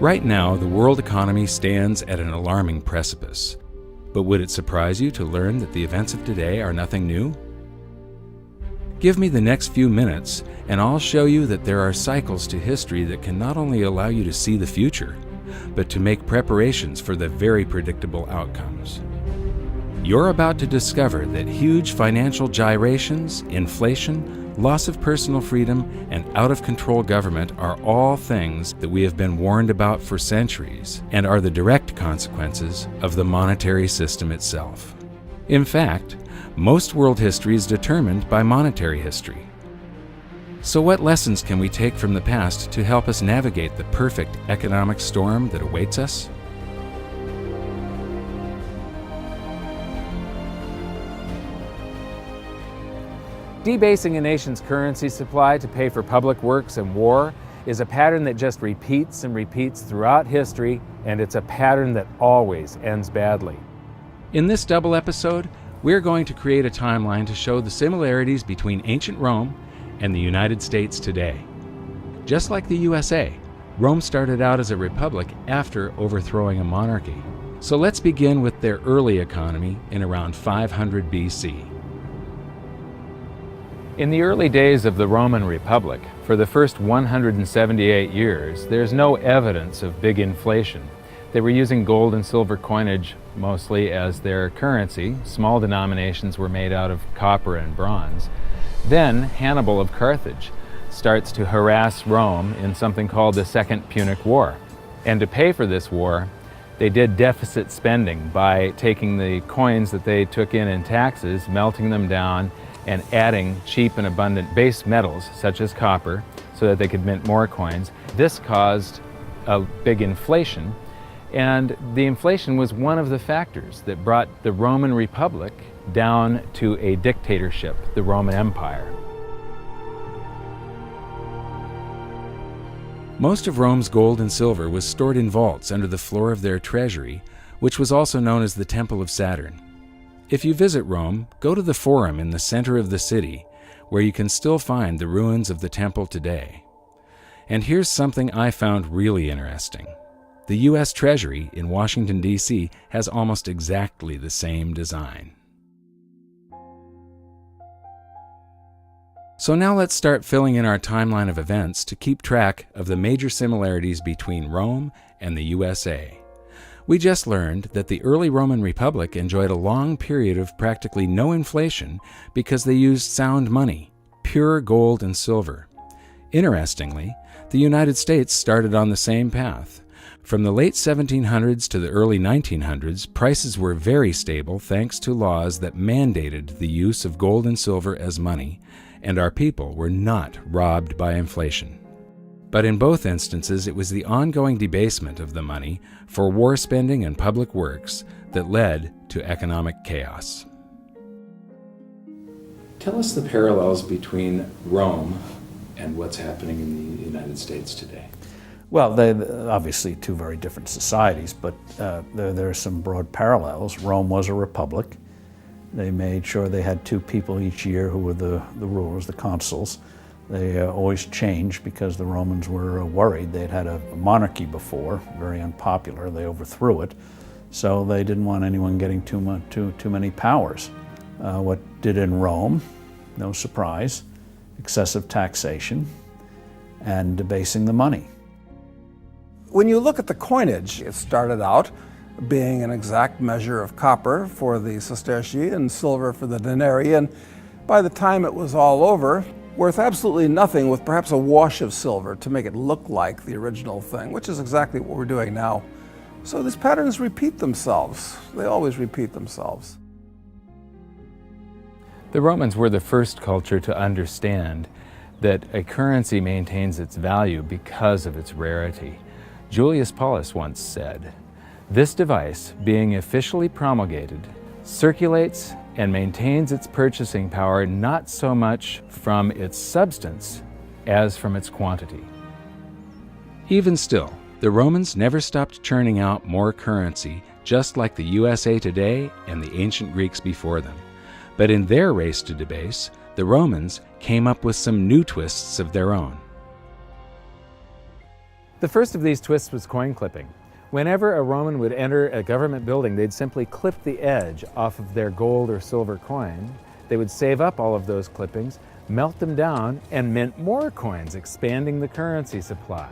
Right now, the world economy stands at an alarming precipice. But would it surprise you to learn that the events of today are nothing new? Give me the next few minutes, and I'll show you that there are cycles to history that can not only allow you to see the future, but to make preparations for the very predictable outcomes. You're about to discover that huge financial gyrations, inflation, loss of personal freedom, and out-of-control government are all things that we have been warned about for centuries and are the direct consequences of the monetary system itself. In fact, most world history is determined by monetary history. So what lessons can we take from the past to help us navigate the perfect economic storm that awaits us? Debasing a nation's currency supply to pay for public works and war is a pattern that just repeats and repeats throughout history, and it's a pattern that always ends badly. In this double episode, we're going to create a timeline to show the similarities between ancient Rome and the United States today. Just like the USA, Rome started out as a republic after overthrowing a monarchy. So let's begin with their early economy in around 500 BC. In the early days of the Roman Republic, for the first 178 years, there's no evidence of big inflation. They were using gold and silver coinage mostly as their currency. Small denominations were made out of copper and bronze. Then Hannibal of Carthage starts to harass Rome in something called the Second Punic War. And to pay for this war, they did deficit spending by taking the coins that they took in taxes, melting them down, and adding cheap and abundant base metals such as copper so that they could mint more coins. This caused a big inflation, and the inflation was one of the factors that brought the Roman Republic down to a dictatorship, the Roman Empire. Most of Rome's gold and silver was stored in vaults under the floor of their treasury, which was also known as the Temple of Saturn. If you visit Rome, go to the Forum in the center of the city, where you can still find the ruins of the temple today. And here's something I found really interesting. The U.S. Treasury in Washington, D.C. has almost exactly the same design. So now let's start filling in our timeline of events to keep track of the major similarities between Rome and the USA. We just learned that the early Roman Republic enjoyed a long period of practically no inflation because they used sound money, pure gold and silver. Interestingly, the United States started on the same path. From the late 1700s to the early 1900s, prices were very stable thanks to laws that mandated the use of gold and silver as money, and our people were not robbed by inflation. But in both instances, it was the ongoing debasement of the money for war spending and public works that led to economic chaos. Tell us the parallels between Rome and what's happening in the United States today. Well, they're obviously two very different societies, but there are some broad parallels. Rome was a republic. They made sure they had two people each year who were the rulers, the consuls. They always changed because the Romans were worried. They'd had a monarchy before, very unpopular. They overthrew it, so they didn't want anyone getting too many powers. What did in Rome? No surprise, excessive taxation and debasing the money. When you look at the coinage, it started out being an exact measure of copper for the sestertii and silver for the denarii, and by the time it was all over, worth absolutely nothing with perhaps a wash of silver to make it look like the original thing, which is exactly what we're doing now. So these patterns repeat themselves. They always repeat themselves. The Romans were the first culture to understand that a currency maintains its value because of its rarity. Julius Paulus once said, "This device, being officially promulgated, circulates and maintains its purchasing power not so much from its substance as from its quantity." Even still, the Romans never stopped churning out more currency, just like the USA today and the ancient Greeks before them. But in their race to debase, the Romans came up with some new twists of their own. The first of these twists was coin clipping. Whenever a Roman would enter a government building, they'd simply clip the edge off of their gold or silver coin. They would save up all of those clippings, melt them down, and mint more coins, expanding the currency supply.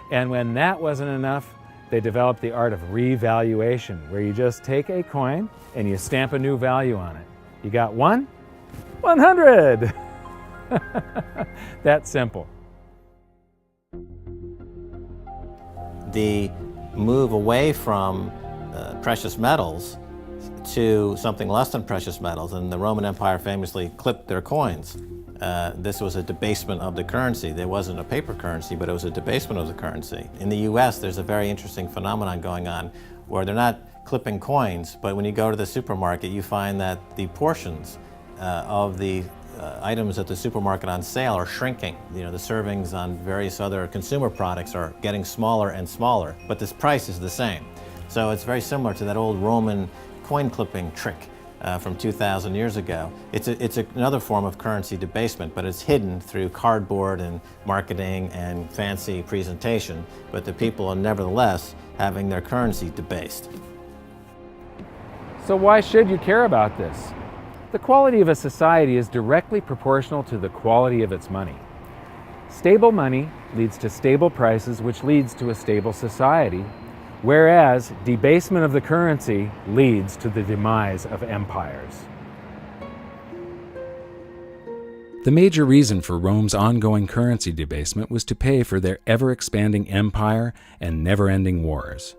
And when that wasn't enough, they developed the art of revaluation, where you just take a coin and you stamp a new value on it. You got 100! That's simple. The move away from precious metals to something less than precious metals, and the Roman Empire famously clipped their coins. This was a debasement of the currency. There wasn't a paper currency, but it was a debasement of the currency. In the US, there's a very interesting phenomenon going on where they're not clipping coins, but when you go to the supermarket, you find that the portions of the items at the supermarket on sale are shrinking. You know, the servings on various other consumer products are getting smaller and smaller, but this price is the same. So it's very similar to that old Roman coin clipping trick from 2,000 years ago. It's another form of currency debasement, but it's hidden through cardboard and marketing and fancy presentation, but the people are nevertheless having their currency debased. So why should you care about this? The quality of a society is directly proportional to the quality of its money. Stable money leads to stable prices, which leads to a stable society, whereas debasement of the currency leads to the demise of empires. The major reason for Rome's ongoing currency debasement was to pay for their ever-expanding empire and never-ending wars.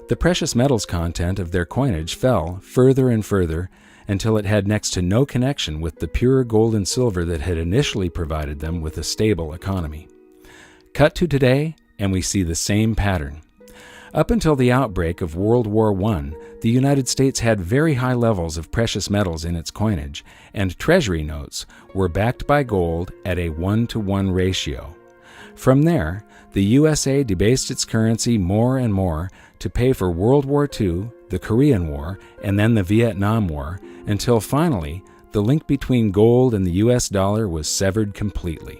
The precious metals content of their coinage fell further and further until it had next to no connection with the pure gold and silver that had initially provided them with a stable economy. Cut to today, and we see the same pattern. Up until the outbreak of World War I, the United States had very high levels of precious metals in its coinage, and treasury notes were backed by gold at a 1-to-1 ratio. From there, the USA debased its currency more and more to pay for World War II, the Korean War, and then the Vietnam War, until finally the link between gold and the US dollar was severed completely.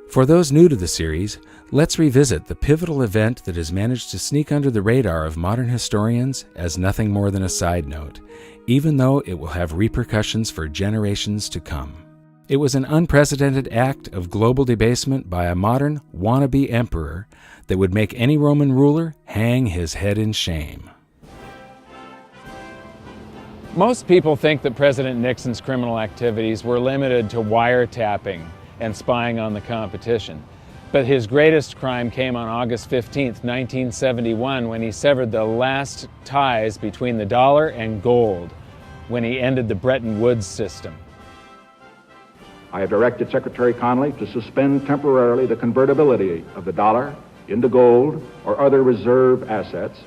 For those new to the series, let's revisit the pivotal event that has managed to sneak under the radar of modern historians as nothing more than a side note, even though it will have repercussions for generations to come. It was an unprecedented act of global debasement by a modern wannabe emperor that would make any Roman ruler hang his head in shame. Most people think that President Nixon's criminal activities were limited to wiretapping and spying on the competition. But his greatest crime came on August 15th, 1971, when he severed the last ties between the dollar and gold, when he ended the Bretton Woods system. I have directed Secretary Connally to suspend temporarily the convertibility of the dollar into gold or other reserve assets,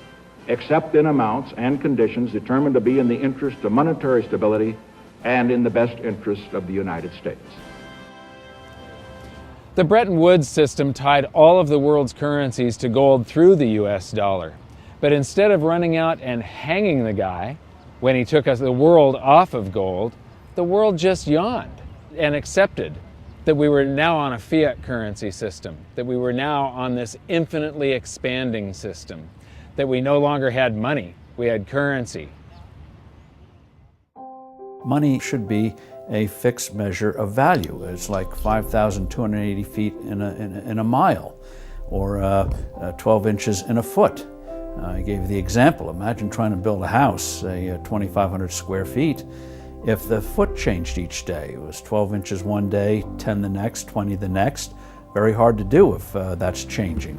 except in amounts and conditions determined to be in the interest of monetary stability and in the best interest of the United States. The Bretton Woods system tied all of the world's currencies to gold through the US dollar. But instead of running out and hanging the guy when he took the world off of gold, the world just yawned and accepted that we were now on a fiat currency system, that we were now on this infinitely expanding system, that we no longer had money, we had currency. Money should be a fixed measure of value. It's like 5,280 feet in a mile, or 12 inches in a foot. I gave you the example. Imagine trying to build a house, say 2,500 square feet. If the foot changed each day, it was 12 inches one day, 10 the next, 20 the next. Very hard to do if that's changing.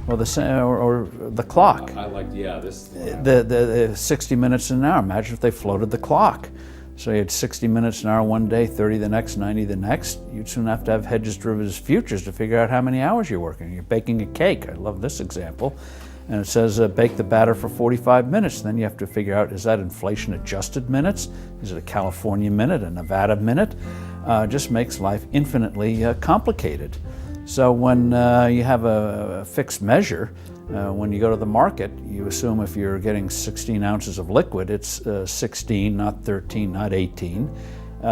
Well, or the clock. The 60 minutes an hour. Imagine if they floated the clock. So you had 60 minutes an hour one day, 30 the next, 90 the next. You'd soon have to have hedges, derivatives, futures to figure out how many hours you're working. You're baking a cake. I love this example. And it says bake the batter for 45 minutes. Then you have to figure out, is that inflation adjusted minutes? Is it a California minute, a Nevada minute? Just makes life infinitely complicated. So when you have a fixed measure, when you go to the market, you assume if you're getting 16 ounces of liquid, it's 16, not 13, not 18.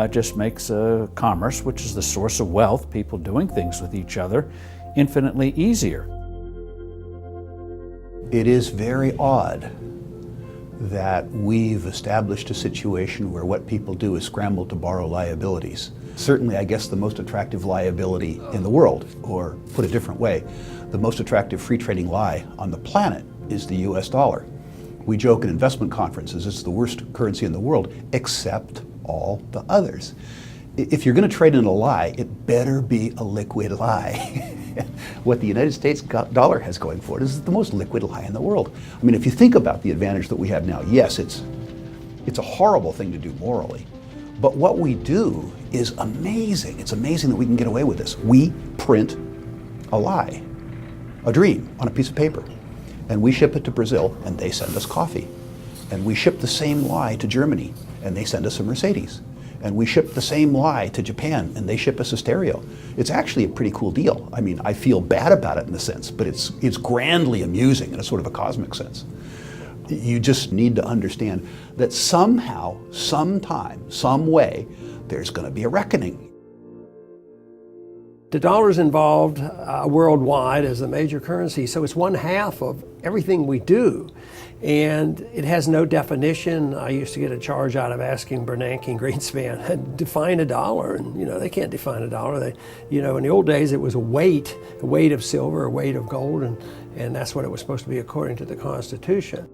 Just makes commerce, which is the source of wealth, people doing things with each other, infinitely easier. It is very odd that we've established a situation where what people do is scramble to borrow liabilities. Certainly, I guess, the most attractive liability in the world, or put a different way, the most attractive free trading lie on the planet is the US dollar. We joke in investment conferences it's the worst currency in the world, except all the others. If you're going to trade in a lie, it better be a liquid lie. What the United States dollar has going for it is the most liquid lie in the world. I mean, if you think about the advantage that we have now, yes, it's a horrible thing to do morally, but what we do is amazing. It's amazing that we can get away with this. We print a lie, a dream, on a piece of paper, and we ship it to Brazil, and they send us coffee. And we ship the same lie to Germany, and they send us a Mercedes. And we ship the same lie to Japan, and they ship us a stereo. It's actually a pretty cool deal. I mean, I feel bad about it in a sense, but it's grandly amusing in a sort of a cosmic sense. You just need to understand that somehow, sometime, some way, there's going to be a reckoning. The dollar's involved worldwide as a major currency, so it's 1/2 of everything we do. And it has no definition. I used to get a charge out of asking Bernanke and Greenspan, define a dollar, and they can't define a dollar. They, in the old days it was a weight of silver, a weight of gold, and that's what it was supposed to be according to the Constitution.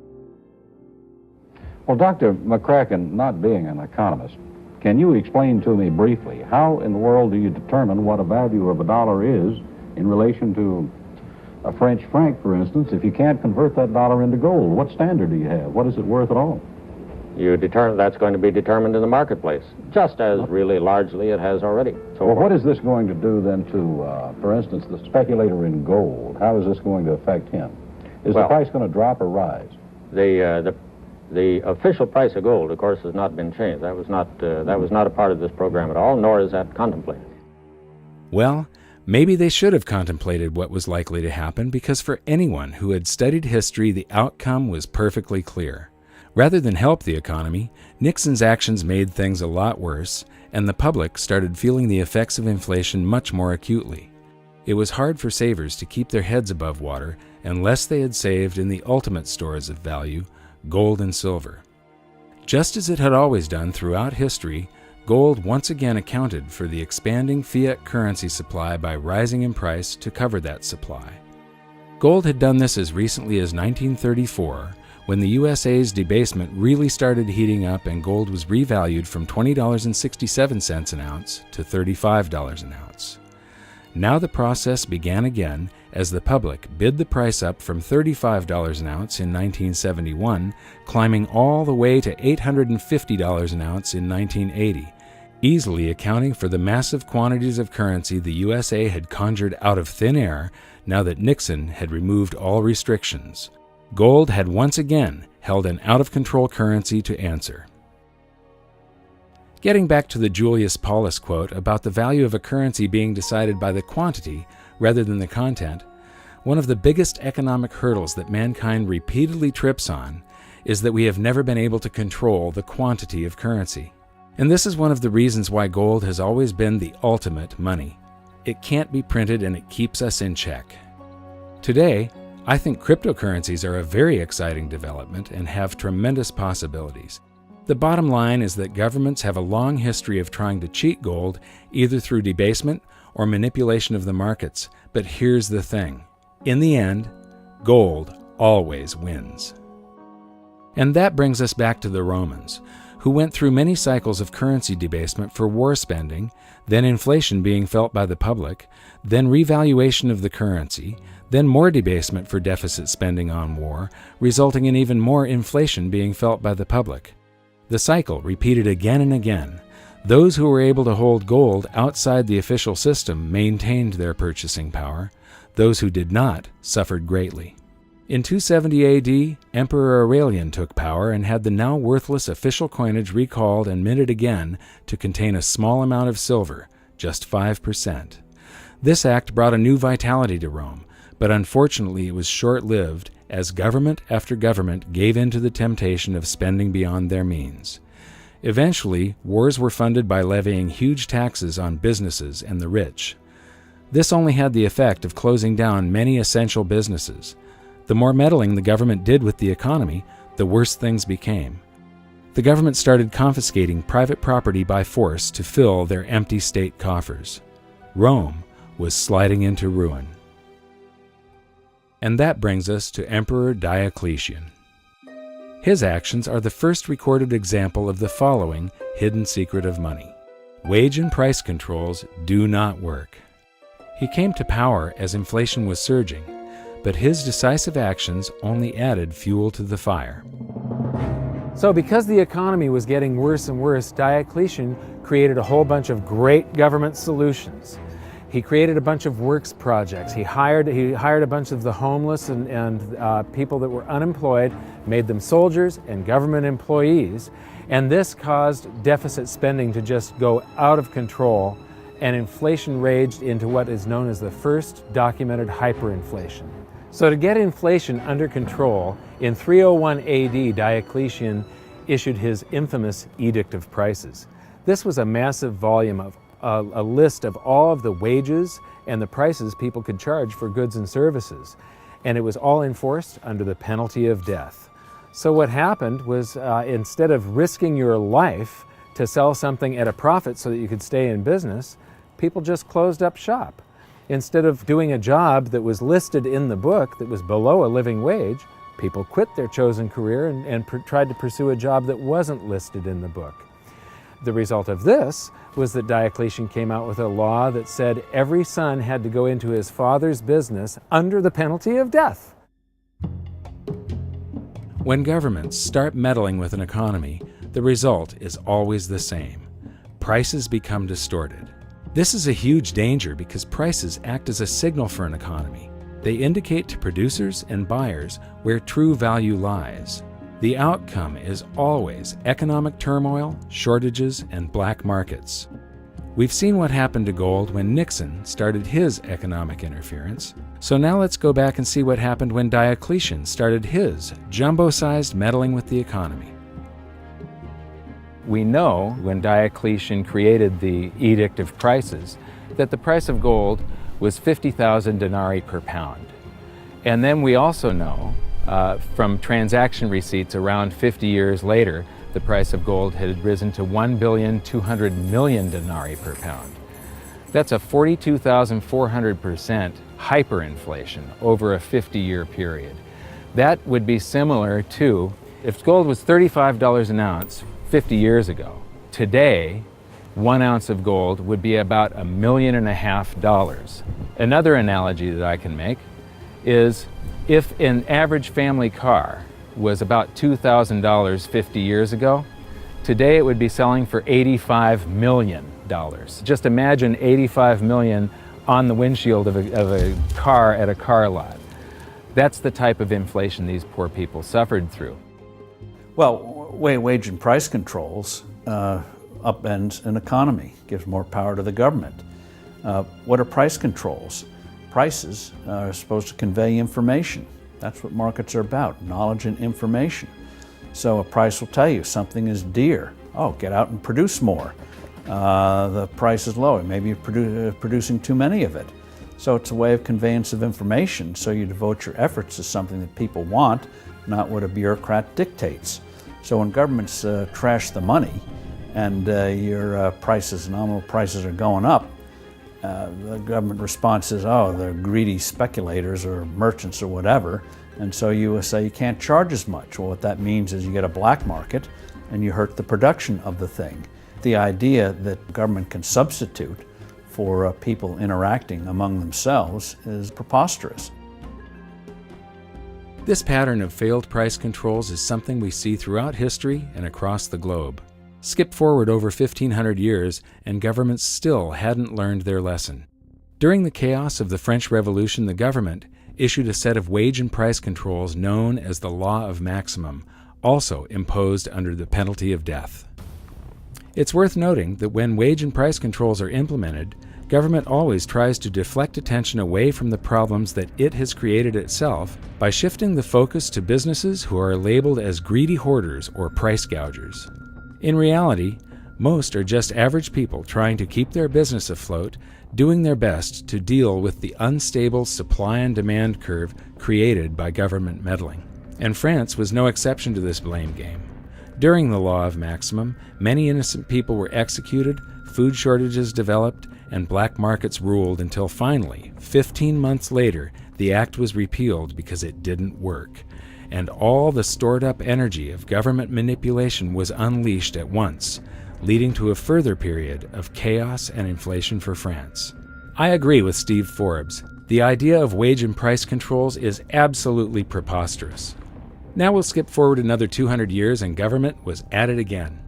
Well, Dr. McCracken, not being an economist, can you explain to me briefly how in the world do you determine what a value of a dollar is in relation to a French franc, for instance, if you can't convert that dollar into gold? What standard do you have? What is it worth at all? You determine that's going to be determined in the marketplace, just as really largely it has already. So well, what is this going to do then to, for instance, the speculator in gold? How is this going to affect him? Is the price going to drop or rise? The official price of gold, of course, has not been changed. That was not a part of this program at all, nor is that contemplated. Well, maybe they should have contemplated what was likely to happen, because for anyone who had studied history, the outcome was perfectly clear. Rather than help the economy, Nixon's actions made things a lot worse, and the public started feeling the effects of inflation much more acutely. It was hard for savers to keep their heads above water unless they had saved in the ultimate stores of value, gold and silver. Just as it had always done throughout history, gold once again accounted for the expanding fiat currency supply by rising in price to cover that supply. Gold had done this as recently as 1934, when the USA's debasement really started heating up and gold was revalued from $20.67 an ounce to $35 an ounce. Now the process began again as the public bid the price up from $35 an ounce in 1971, climbing all the way to $850 an ounce in 1980, easily accounting for the massive quantities of currency the USA had conjured out of thin air now that Nixon had removed all restrictions. Gold had once again held an out-of-control currency to answer. Getting back to the Julius Paulus quote about the value of a currency being decided by the quantity rather than the content, one of the biggest economic hurdles that mankind repeatedly trips on is that we have never been able to control the quantity of currency. And this is one of the reasons why gold has always been the ultimate money. It can't be printed and it keeps us in check. Today, I think cryptocurrencies are a very exciting development and have tremendous possibilities. The bottom line is that governments have a long history of trying to cheat gold, either through debasement or manipulation of the markets. But here's the thing. In the end, gold always wins. And that brings us back to the Romans, who went through many cycles of currency debasement for war spending, then inflation being felt by the public, then revaluation of the currency, then more debasement for deficit spending on war, resulting in even more inflation being felt by the public. The cycle repeated again and again. Those who were able to hold gold outside the official system maintained their purchasing power. Those who did not suffered greatly. In 270 AD, Emperor Aurelian took power and had the now worthless official coinage recalled and minted again to contain a small amount of silver, just 5%. This act brought a new vitality to Rome, but unfortunately it was short-lived as government after government gave in to the temptation of spending beyond their means. Eventually, wars were funded by levying huge taxes on businesses and the rich. This only had the effect of closing down many essential businesses. The more meddling the government did with the economy, the worse things became. The government started confiscating private property by force to fill their empty state coffers. Rome was sliding into ruin. And that brings us to Emperor Diocletian. His actions are the first recorded example of the following hidden secret of money. Wage and price controls do not work. He came to power as inflation was surging, but his decisive actions only added fuel to the fire. So because the economy was getting worse and worse, Diocletian created a whole bunch of great government solutions. He created a bunch of works projects. He hired a bunch of the homeless and people that were unemployed, made them soldiers and government employees, and this caused deficit spending to just go out of control, and inflation raged into what is known as the first documented hyperinflation. So to get inflation under control, in 301 AD, Diocletian issued his infamous Edict of Prices. This was a massive volume of a list of all of the wages and the prices people could charge for goods and services. And it was all enforced under the penalty of death. So what happened was instead of risking your life to sell something at a profit so that you could stay in business, people just closed up shop. Instead of doing a job that was listed in the book that was below a living wage, people quit their chosen career and tried to pursue a job that wasn't listed in the book. The result of this was that Diocletian came out with a law that said every son had to go into his father's business under the penalty of death. When governments start meddling with an economy, the result is always the same. Prices become distorted. This is a huge danger because prices act as a signal for an economy. They indicate to producers and buyers where true value lies. The outcome is always economic turmoil, shortages, and black markets. We've seen what happened to gold when Nixon started his economic interference. So now let's go back and see what happened when Diocletian started his jumbo-sized meddling with the economy. We know when Diocletian created the Edict of Prices that the price of gold was 50,000 denarii per pound. And then we also know from transaction receipts around 50 years later, the price of gold had risen to 1,200,000,000 denarii per pound. That's a 42,400% hyperinflation over a 50-year period. That would be similar to if gold was $35 an ounce 50 years ago. Today, 1 ounce of gold would be about $1.5 million. Another analogy that I can make is if an average family car was about $2,000 50 years ago, today it would be selling for $85 million. Just imagine $85 million on the windshield of a car at a car lot. That's the type of inflation these poor people suffered through. Well, wage and price controls upends an economy, gives more power to the government. What are price controls? Prices are supposed to convey information. That's what markets are about, knowledge and information. So a price will tell you something is dear. Oh, get out and produce more. The price is low. Maybe you're producing too many of it. So it's a way of conveyance of information. So you devote your efforts to something that people want, not what a bureaucrat dictates. So when governments trash the money and your prices, nominal prices are going up, the government response is, oh, they're greedy speculators or merchants or whatever, and so you say you can't charge as much. Well, what that means is you get a black market and you hurt the production of the thing. The idea that government can substitute for people interacting among themselves is preposterous. This pattern of failed price controls is something we see throughout history and across the globe. Skip forward over 1,500 years, and governments still hadn't learned their lesson. During the chaos of the French Revolution, the government issued a set of wage and price controls known as the Law of Maximum, also imposed under the penalty of death. It's worth noting that when wage and price controls are implemented, government always tries to deflect attention away from the problems that it has created itself by shifting the focus to businesses who are labeled as greedy hoarders or price gougers. In reality, most are just average people trying to keep their business afloat doing their best to deal with the unstable supply and demand curve created by government meddling. And France was no exception to this blame game. During the law of maximum, many innocent people were executed, food shortages developed, and black markets ruled until finally, 15 months later, the act was repealed because it didn't work. And all the stored-up energy of government manipulation was unleashed at once, leading to a further period of chaos and inflation for France. I agree with Steve Forbes. The idea of wage and price controls is absolutely preposterous. Now we'll skip forward another 200 years and government was at it again.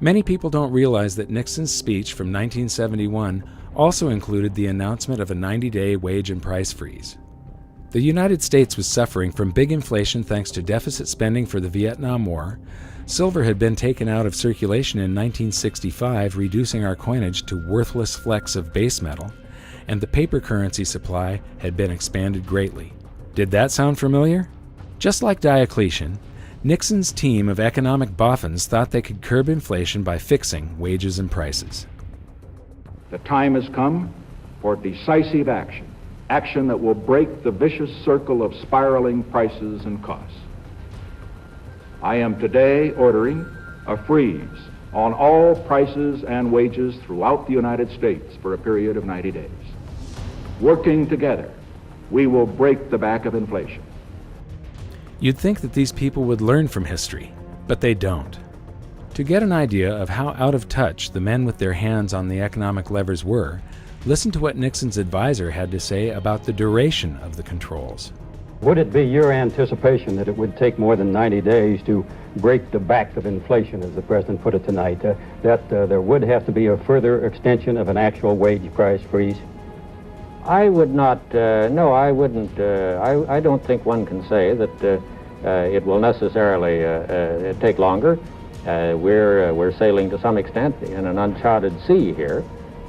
Many people don't realize that Nixon's speech from 1971 also included the announcement of a 90-day wage and price freeze. The United States was suffering from big inflation thanks to deficit spending for the Vietnam War. Silver had been taken out of circulation in 1965, reducing our coinage to worthless flecks of base metal, and the paper currency supply had been expanded greatly. Did that sound familiar? Just like Diocletian, Nixon's team of economic boffins thought they could curb inflation by fixing wages and prices. The time has come for decisive action, action that will break the vicious circle of spiraling prices and costs. I am today ordering a freeze on all prices and wages throughout the United States for a period of 90 days. Working together, we will break the back of inflation. You'd think that these people would learn from history, but they don't. To get an idea of how out of touch the men with their hands on the economic levers were, listen to what Nixon's advisor had to say about the duration of the controls. Would it be your anticipation that it would take more than 90 days to break the back of inflation, as the President put it tonight, that there would have to be a further extension of an actual wage price freeze? I would not, no, I wouldn't. I don't think one can say that it will necessarily take longer. We're sailing to some extent in an uncharted sea here,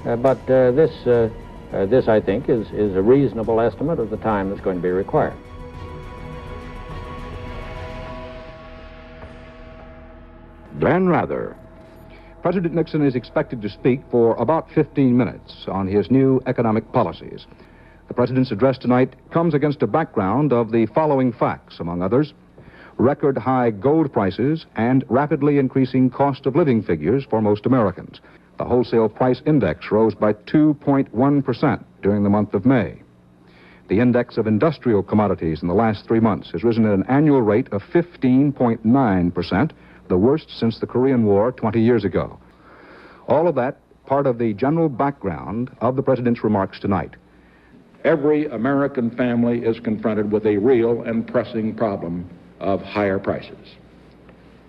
but this I think is a reasonable estimate of the time that's going to be required. Glenn Rather. President Nixon is expected to speak for about 15 minutes on his new economic policies. The President's address tonight comes against a background of the following facts, among others: record high gold prices and rapidly increasing cost of living figures for most Americans. The wholesale price index rose by 2.1% during the month of May. The index of industrial commodities in the last 3 months has risen at an annual rate of 15.9%, the worst since the Korean War 20 years ago. All of that part of the general background of the President's remarks tonight. Every American family is confronted with a real and pressing problem of higher prices.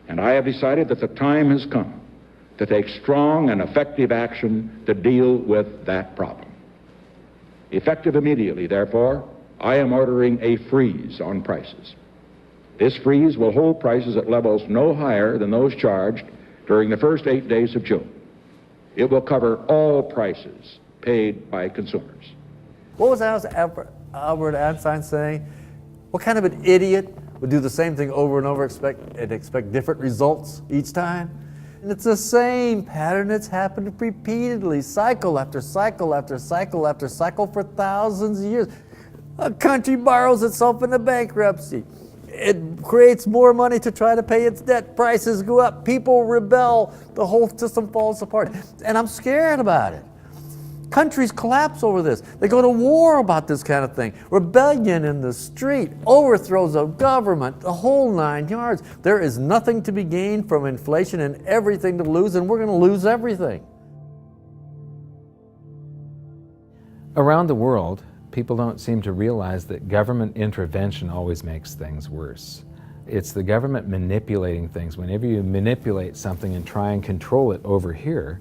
And I have decided that the time has come to take strong and effective action to deal with that problem. Effective immediately, therefore, I am ordering a freeze on prices. This freeze will hold prices at levels no higher than those charged during the first 8 days of June. It will cover all prices paid by consumers. What was Albert Einstein saying? What kind of an idiot would do the same thing over and over and expect different results each time? And it's the same pattern that's happened repeatedly, cycle after cycle after cycle after cycle for thousands of years. A country borrows itself into bankruptcy. It creates more money to try to pay its debt. Prices go up. People rebel. The whole system falls apart. And I'm scared about it. Countries collapse over this. They go to war about this kind of thing. Rebellion in the street, overthrows of government, the whole 9 yards. There is nothing to be gained from inflation and everything to lose, and we're going to lose everything. Around the world, people don't seem to realize that government intervention always makes things worse. It's the government manipulating things. Whenever you manipulate something and try and control it over here,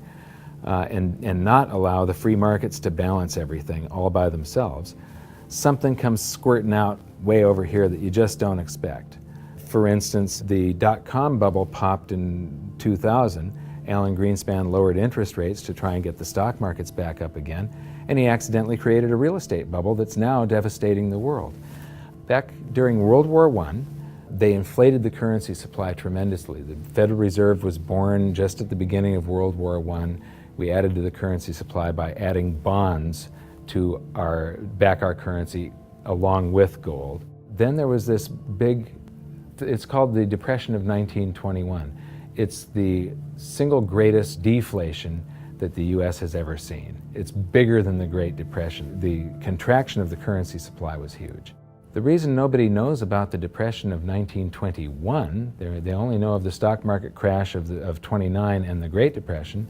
and not allow the free markets to balance everything all by themselves, something comes squirting out way over here that you just don't expect. For instance, the dot-com bubble popped in 2000. Alan Greenspan lowered interest rates to try and get the stock markets back up again, and he accidentally created a real estate bubble that's now devastating the world. Back during World War I, they inflated the currency supply tremendously. The Federal Reserve was born just at the beginning of World War I. We added to the currency supply by adding bonds to back our currency along with gold. Then there was this big, it's called the Depression of 1921. It's the single greatest deflation that the U.S. has ever seen. It's bigger than the Great Depression. The contraction of the currency supply was huge. The reason nobody knows about the Depression of 1921, they only know of the stock market crash of 29 and the Great Depression,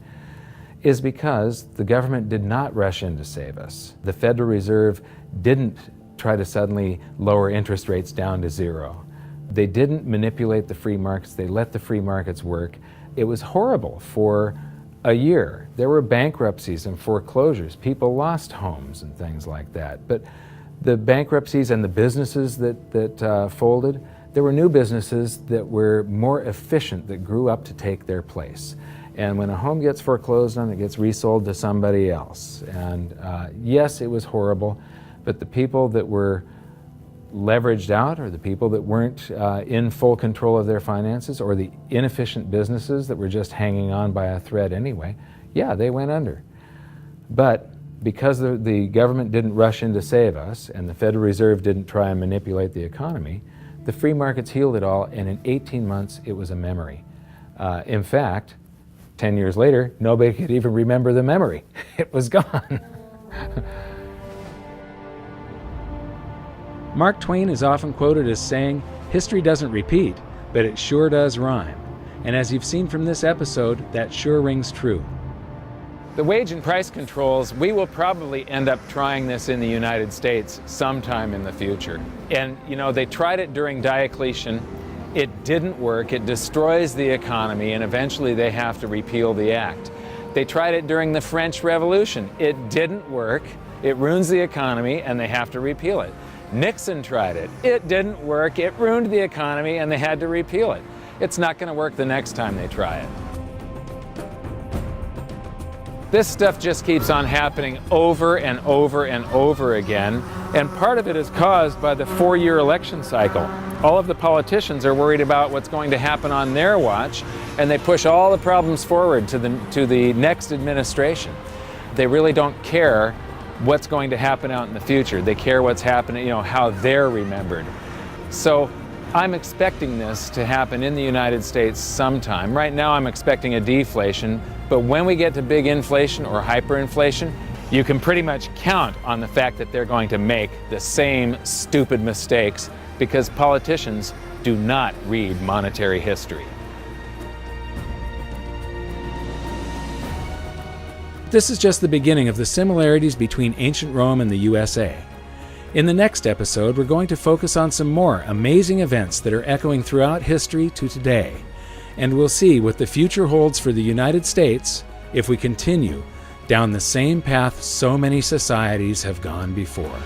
is because the government did not rush in to save us. The Federal Reserve didn't try to suddenly lower interest rates down to zero. They didn't manipulate the free markets. They let the free markets work. It was horrible for a year. There were bankruptcies and foreclosures. People lost homes and things like that. But the bankruptcies and the businesses that folded, there were new businesses that were more efficient, that grew up to take their place. And when a home gets foreclosed on, it gets resold to somebody else. And yes, it was horrible, but the people that were leveraged out, or the people that weren't in full control of their finances, or the inefficient businesses that were just hanging on by a thread anyway, yeah, they went under. But because the government didn't rush in to save us, and the Federal Reserve didn't try and manipulate the economy, the free markets healed it all, and in 18 months it was a memory. In fact, 10 years later, nobody could even remember the memory. It was gone. Mark Twain is often quoted as saying, "History doesn't repeat, but it sure does rhyme." And as you've seen from this episode, that sure rings true. The wage and price controls, we will probably end up trying this in the United States sometime in the future. And you know, they tried it during Diocletian. It didn't work. It destroys the economy, and eventually they have to repeal the act. They tried it during the French Revolution. It didn't work. It ruins the economy, and they have to repeal it. Nixon tried it. It didn't work. It ruined the economy, and they had to repeal it. It's not going to work the next time they try it. This stuff just keeps on happening over and over and over again, and part of it is caused by the 4-year election cycle. All of the politicians are worried about what's going to happen on their watch, and they push all the problems forward to the next administration. They really don't care what's going to happen out in the future. They care what's happening, you know, how they're remembered. So I'm expecting this to happen in the United States sometime. Right now I'm expecting a deflation, but when we get to big inflation or hyperinflation, you can pretty much count on the fact that they're going to make the same stupid mistakes, because politicians do not read monetary history. This is just the beginning of the similarities between ancient Rome and the USA. In the next episode, we're going to focus on some more amazing events that are echoing throughout history to today. And we'll see what the future holds for the United States if we continue down the same path so many societies have gone before.